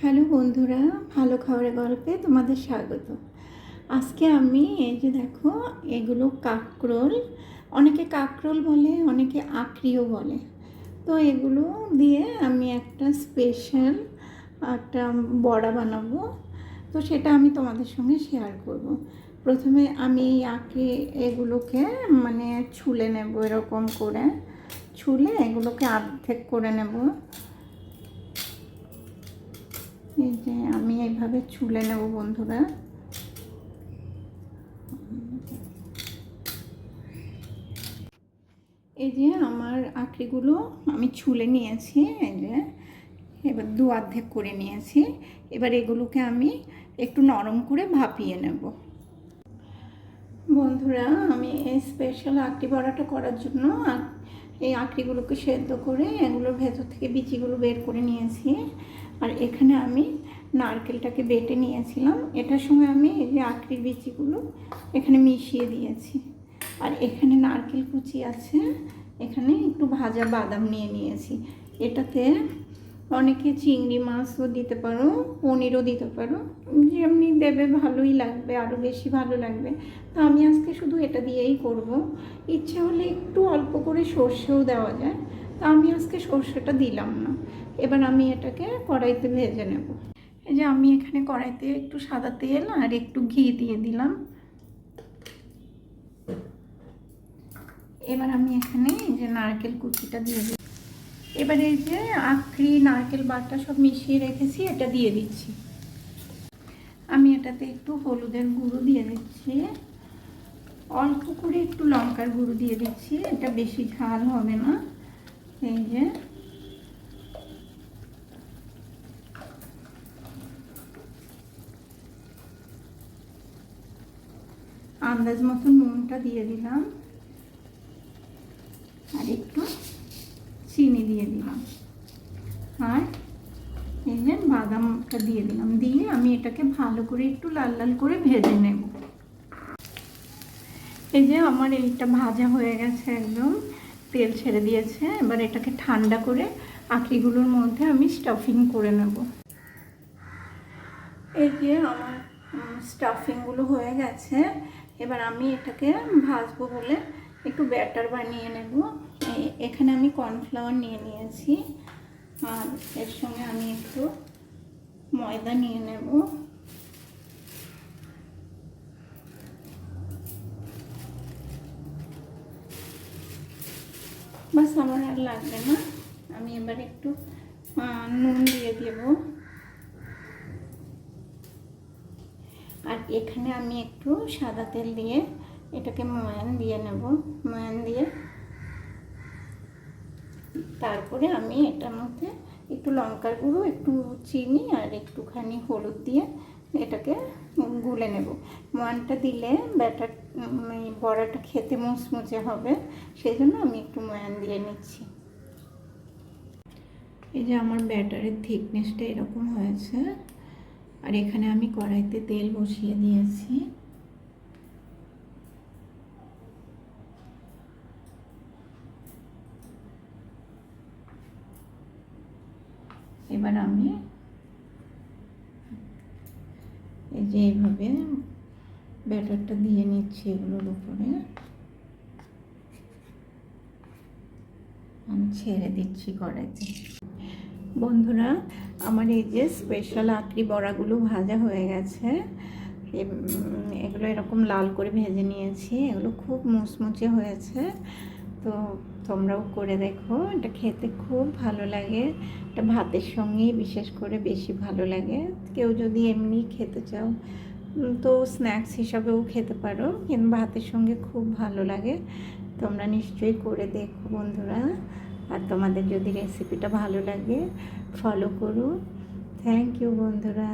Hello বন্ধুরা, ভালো খাবারের গল্পে তোমাদের স্বাগত। আজকে আমি এই যে দেখো, এগুলো কাঁকরোল, অনেকে কাঁকরোল বলে, অনেকে আঁকড়িও বলে। তো এগুলো দিয়ে আমি একটা স্পেশাল একটা বড়া বানাবো। তো সেটা আমি তোমাদের সঙ্গে শেয়ার করব। প্রথমে আমি এগুলোকে মানে ছুলে নেব, এরকম করে ছুলে এগুলোকে অর্ধেক করে নেব। এই যে আমি এইভাবে ছুলে নেব বন্ধুরা। এই যে আমার আঁকড়িগুলো আমি ছুলে নিয়েছি, এই যে এবার দু অর্ধেক করে নিয়েছি। এবার এগুলোকে আমি একটু নরম করে ভাপিয়ে নেব বন্ধুরা। আমি এই স্পেশাল আঁকড়ি বড়াটা করার জন্য এই আঁকড়িগুলোকে সেদ্ধ করে এগুলোর ভেতর থেকে বিচিগুলো বের করে নিয়েছি। আর এখানে আমি নারকেলটাকে বেটে নিয়েছিলাম, এটার সঙ্গে আমি এই যে আঁকড়ির বিচিগুলো এখানে মিশিয়ে দিয়েছি। আর এখানে নারকেল কুচি আছে, এখানে একটু ভাজা বাদাম নিয়ে নিয়েছি। এটাতে অনেকে চিংড়ি মাছও দিতে পারো, পনিরও দিতে পারো, যেমনি দেবে ভালোই লাগবে, আরও বেশি ভালো লাগবে। তো আমি আজকে শুধু এটা দিয়েই করব। ইচ্ছে হলে একটু অল্প করে সর্ষেও দেওয়া যায়, তা আমি আজকে সর্ষেটা দিলাম না। এবার আমি এটাকে কড়াইতে ভেজে নেব। এই যে আমি এখানে কড়াইতে একটু সাদা তেল আর একটু ঘি দিয়ে দিলাম। এবার আমি এখানে এই যে নারকেল কুচিটা দিয়ে দিই। এবার এই যে আখরি নারকেল বাটা সব মিশিয়ে রেখেছি, এটা দিয়ে দিচ্ছি। আমি এটাতে একটু হলুদের গুঁড়ো দিয়ে দিচ্ছি, অল্প করে একটু লঙ্কার গুঁড়ো দিয়ে দিচ্ছি, এটা বেশি ঝাল হবে না। এই যে আন্দাজ মতো নুনটা দিয়ে দিলাম, আর একটু চিনি দিয়ে দিলাম, আর এই যে বাদামটা দিয়ে দিলাম। দিয়ে আমি এটাকে ভালো করে একটু লাল লাল করে ভেজে নেব। এই যে আমার এইটা ভাজা হয়ে গেছে, একদম তেল ছেড়ে দিয়েছে। এবার এটাকে ঠান্ডা করে আঁকড়িগুলোর মধ্যে আমি স্টাফিং করে নেব। এই যে আমার স্টাফিংগুলো হয়ে গেছে। এবার আমি এটাকে ভাজবো বলে একটু ব্যাটার বানিয়ে নেব। এখানে আমি কর্নফ্লাওয়ার নিয়ে নিয়েছি, আর এর সঙ্গে আমি একটু ময়দা নিয়ে নেব। বাস, আমার আর লাগবে না। আমি এবার একটু নুন দিয়ে দেব। আর এখানে আমি একটু সাদা তেল দিয়ে এটাকে ময়ান দিয়ে নেব। ময়ান দিয়ে তারপরে আমি এটার মধ্যে একটু লঙ্কার গুঁড়ো, একটু চিনি আর একটুখানি হলুদ দিয়ে এটাকে গুলে নেব। ময়ানটা দিলে ব্যাটার বড়াটা খেতে মুচমুচে হবে, সেই জন্য আমি একটু ময়ান দিয়ে নিচ্ছি। এই যে আমার ব্যাটারের থিকনেসটা এরকম হয়েছে। আর এখানে আমি কড়াইতে তেল বসিয়ে দিয়েছি। এবার আমি এই যে এইভাবে ব্যাটারটা দিয়ে নিচ্ছি এগুলোর উপরে, আমি ছেড়ে দিচ্ছি কড়াইতে। বন্ধুরা, আমার এই যে স্পেশাল আঁকড়ি বড়াগুলো ভাজা হয়ে গেছে। এগুলো এরকম লাল করে ভেজে নিয়েছি, এগুলো খুব মুচমুচে হয়েছে। তো তোমরাও করে দেখো, এটা খেতে খুব ভালো লাগে। এটা ভাতের সঙ্গেই বিশেষ করে বেশি ভালো লাগে। কেউ যদি এমনি খেতে চাও তো স্ন্যাক্স হিসাবেও খেতে পারো, কিন্তু ভাতের সঙ্গে খুব ভালো লাগে। তোমরা নিশ্চয়ই করে দেখো বন্ধুরা। আর তোমাদের যদি রেসিপিটা ভালো লাগে ফলো করো। থ্যাংক ইউ বন্ধুরা।